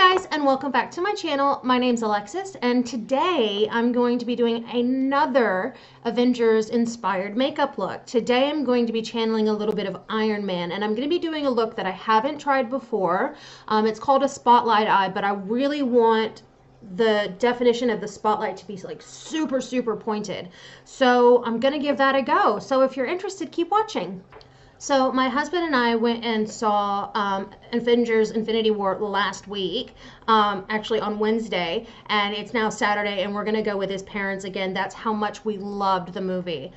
Guys, and welcome back to my channel. My name's Alexis, and today I'm going to be doing another Avengers inspired makeup look. Today I'm going to be channeling a little bit of Iron Man, and I'm going to be doing a look that I haven't tried before. It's called a spotlight eye, but I really want the definition of the spotlight to be like super pointed. So I'm going to give that a go. So if you're interested, keep watching. So my husband and I went and saw Avengers Infinity War last week, actually on Wednesday, and it's now Saturday, and we're going to go with his parents again. That's how much we loved the movie.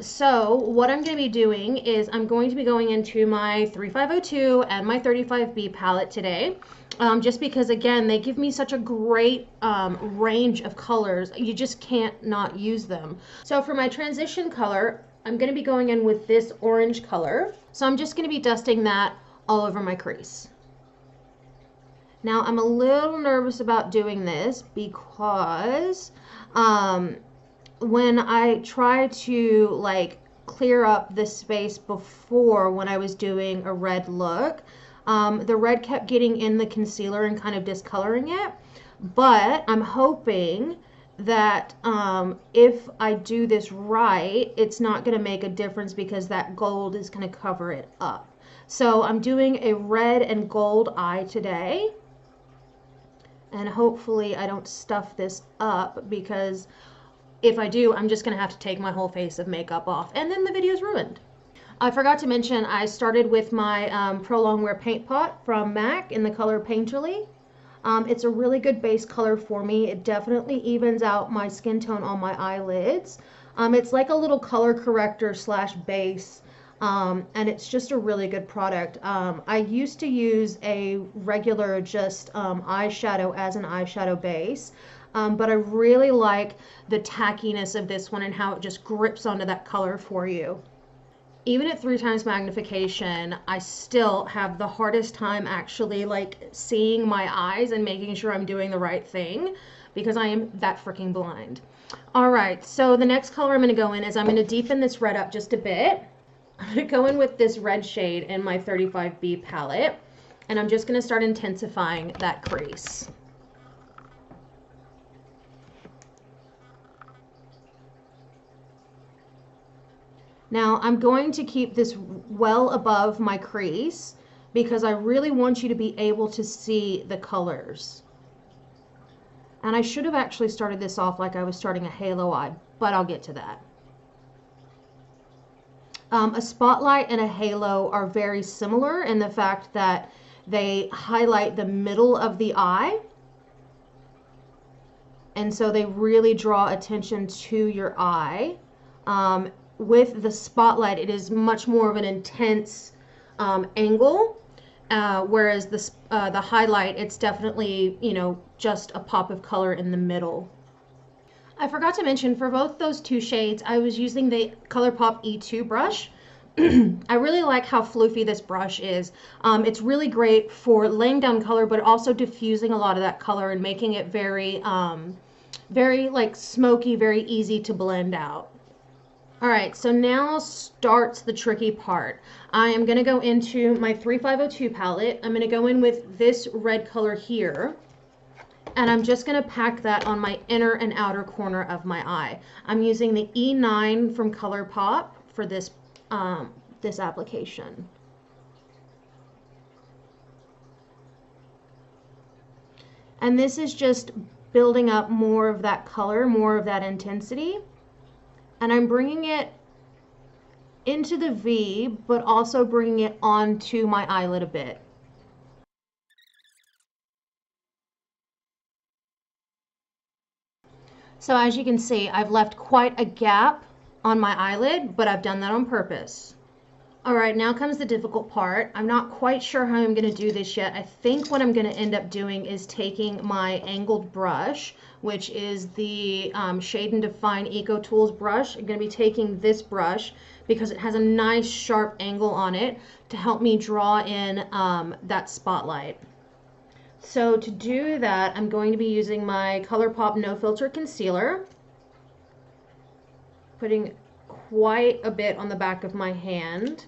So what I'm going to be doing is I'm going to be going into my 3502 and my 35B palette today. Just because, again, they give me such a great range of colors. You just can't not use them. So for my transition color, I'm going to be going in with this orange color. So I'm just going to be dusting that all over my crease. Now I'm a little nervous about doing this because when I try to like clear up the space before when I was doing a red look, the red kept getting in the concealer and kind of discoloring it. But I'm hoping that if I do this right, it's not going to make a difference because that gold is going to cover it up. So I'm doing a red and gold eye today, and hopefully I don't stuff this up, because if I do, I'm just going to have to take my whole face of makeup off and then the video's ruined. I forgot to mention I started with my Pro Longwear Paint Pot from MAC in the color Painterly. It's a really good base color for me. It definitely evens out my skin tone on my eyelids. It's like a little color corrector slash base, and it's just a really good product. I used to use a regular just eyeshadow as an eyeshadow base, but I really like the tackiness of this one and how it just grips onto that color for you. Even at 3 times magnification, I still have the hardest time actually like seeing my eyes and making sure I'm doing the right thing, because I am that freaking blind. All right, so the next color I'm going to go in is I'm going to deepen this red up just a bit. I'm going to go in with this red shade in my 35B palette, and I'm just going to start intensifying that crease. Now I'm going to keep this well above my crease because I really want you to be able to see the colors. And I should have actually started this off like I was starting a halo eye, but I'll get to that. A spotlight and a halo are very similar in the fact that they highlight the middle of the eye, and so they really draw attention to your eye. With the spotlight, it is much more of an intense angle, whereas the highlight, it's definitely, you know, just a pop of color in the middle. I forgot to mention, for both those 2 shades, I was using the ColourPop E2 brush. I really like how floofy this brush is. It's really great for laying down color, but also diffusing a lot of that color and making it very, very like smoky, very easy to blend out. All right, so now starts the tricky part. I am going to go into my 3502 palette. I'm going to go in with this red color here, and I'm just going to pack that on my inner and outer corner of my eye. I'm using the E9 from ColourPop for this, this application. And this is just building up more of that color, more of that intensity. And I'm bringing it into the V, but also bringing it onto my eyelid a bit. So as you can see, I've left quite a gap on my eyelid, but I've done that on purpose. All right, now comes the difficult part. I'm not quite sure how I'm going to do this yet. I think what I'm going to end up doing is taking my angled brush, which is the Shade and Define Eco Tools brush. I'm going to be taking this brush because it has a nice sharp angle on it to help me draw in that spotlight. So to do that, I'm going to be using my ColourPop No Filter Concealer, putting quite a bit on the back of my hand.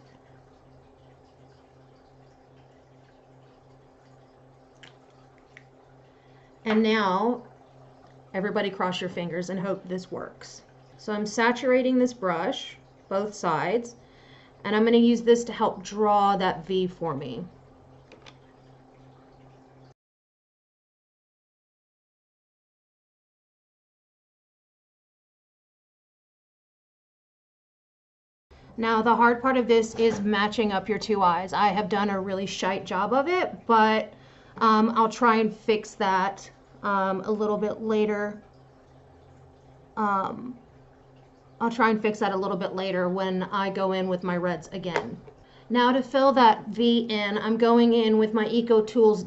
And now, everybody cross your fingers and hope this works. So I'm saturating this brush, both sides, and I'm going to use this to help draw that V for me. Now the hard part of this is matching up your two eyes. I have done a really shite job of it, but I'll try and fix that a little bit later. I'll try and fix that a little bit later when I go in with my reds again. Now to fill that V in, I'm going in with my Eco Tools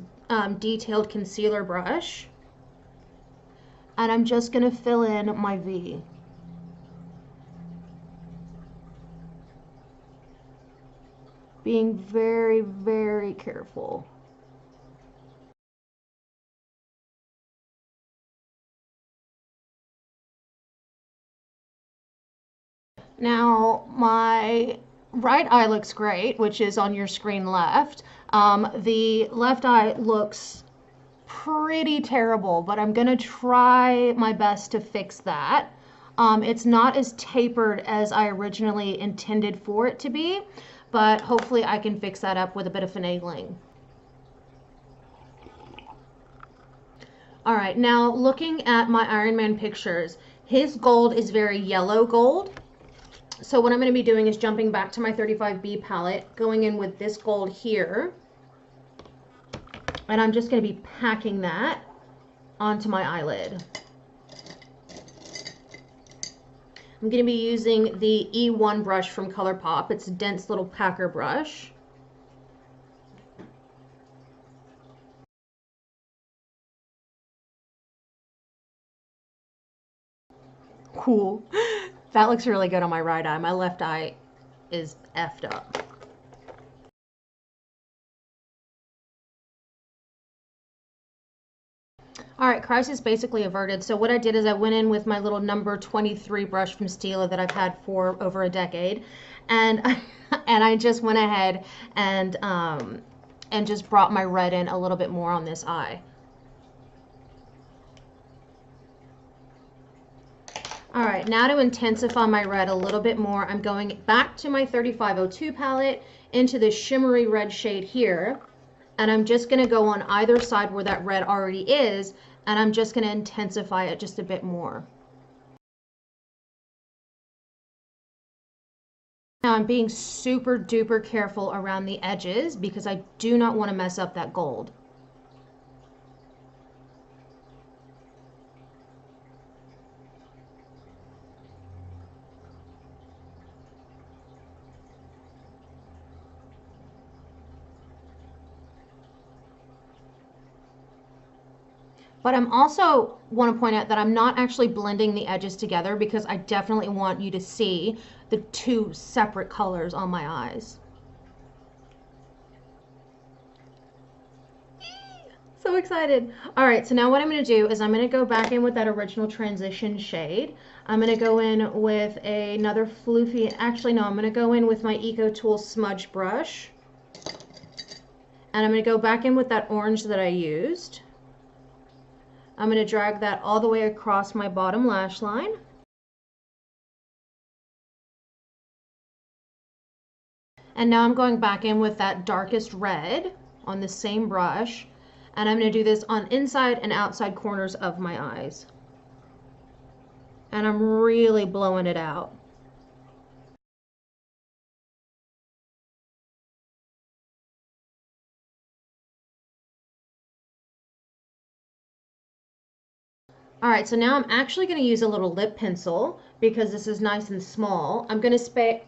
detailed concealer brush, and I'm just going to fill in my V. Being very, very careful. Now, my right eye looks great, which is on your screen left. The left eye looks pretty terrible, but I'm going to try my best to fix that. It's not as tapered as I originally intended for it to be, but hopefully I can fix that up with a bit of finagling. All right, now looking at my Iron Man pictures, his gold is very yellow gold. So what I'm going to be doing is jumping back to my 35B palette, going in with this gold here, and I'm just going to be packing that onto my eyelid. I'm going to be using the E1 brush from ColourPop. It's a dense little packer brush. Cool. That looks really good on my right eye. My left eye is effed up. All right, crisis basically averted. So what I did is I went in with my little number 23 brush from Stila that I've had for over a decade, and I just went ahead and just brought my red in a little bit more on this eye. All right, now to intensify my red a little bit more, I'm going back to my 3502 palette into the shimmery red shade here. And I'm just going to go on either side where that red already is, and I'm just going to intensify it just a bit more. Now I'm being super duper careful around the edges because I do not want to mess up that gold. But I'm also want to point out that I'm not actually blending the edges together because I definitely want you to see the two separate colors on my eyes. So excited. All right, so now what I'm going to do is I'm going to go back in with that original transition shade. I'm going to go in with another floofy, actually no, I'm going to go in with my Eco Tools smudge brush. And I'm going to go back in with that orange that I used. I'm going to drag that all the way across my bottom lash line. And now I'm going back in with that darkest red on the same brush. And I'm going to do this on inside and outside corners of my eyes. And I'm really blowing it out. All right, so now I'm actually going to use a little lip pencil because this is nice and small. I'm going to spray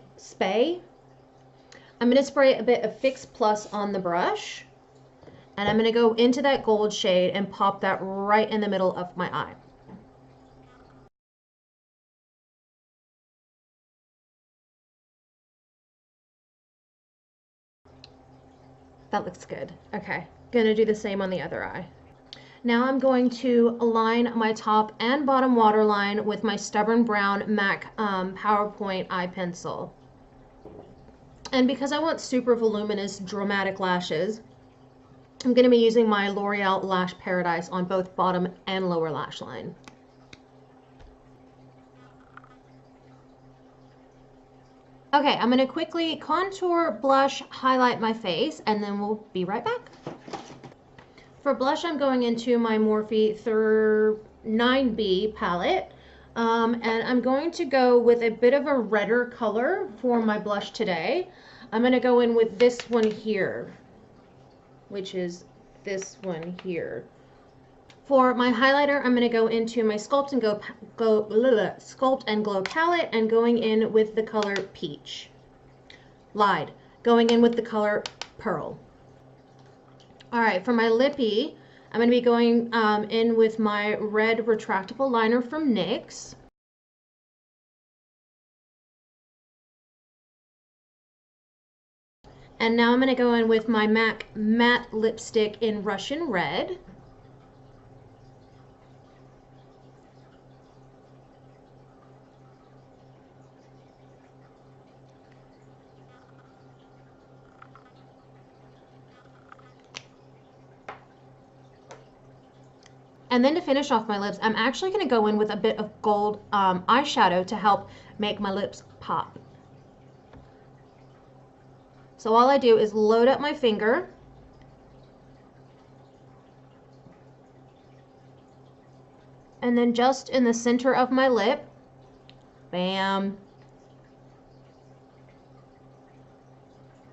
a bit of Fix Plus on the brush, and I'm going to go into that gold shade and pop that right in the middle of my eye. That looks good. Okay, going to do the same on the other eye. Now I'm going to align my top and bottom waterline with my Stubborn Brown MAC PowerPoint eye pencil. And because I want super voluminous, dramatic lashes, I'm going to be using my L'Oreal Lash Paradise on both bottom and lower lash line. Okay, I'm going to quickly contour, blush, highlight my face, and then we'll be right back. For blush, I'm going into my Morphe 9B palette. And I'm going to go with a bit of a redder color for my blush today. I'm going to go in with this one here, which is this one here. For my highlighter, I'm going to go into my Sculpt and Glow palette and going in with the color Peach. Lied. Going in with the color Pearl. All right, for my lippy, I'm going to be going in with my red retractable liner from NYX. And now I'm going to go in with my MAC matte lipstick in Russian Red. And then to finish off my lips, I'm actually going to go in with a bit of gold eyeshadow to help make my lips pop. So all I do is load up my finger, and then just in the center of my lip, bam.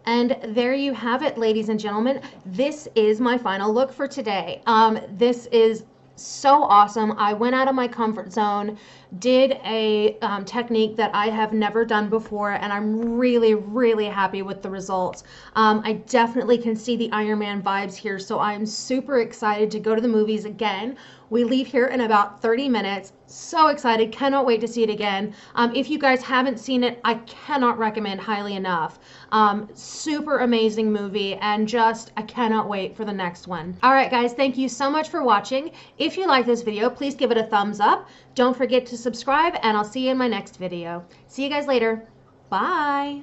And there you have it, ladies and gentlemen. This is my final look for today. This is so awesome. I went out of my comfort zone, did a technique that I have never done before, and I'm really, really happy with the results. I definitely can see the Iron Man vibes here, so I'm super excited to go to the movies again. We leave here in about 30 minutes. So excited, cannot wait to see it again. If you guys haven't seen it, I cannot recommend highly enough. Super amazing movie, and just, I cannot wait for the next one. All right, guys, thank you so much for watching. If you like this video, please give it a thumbs up. Don't forget to subscribe, and I'll see you in my next video. See you guys later. Bye.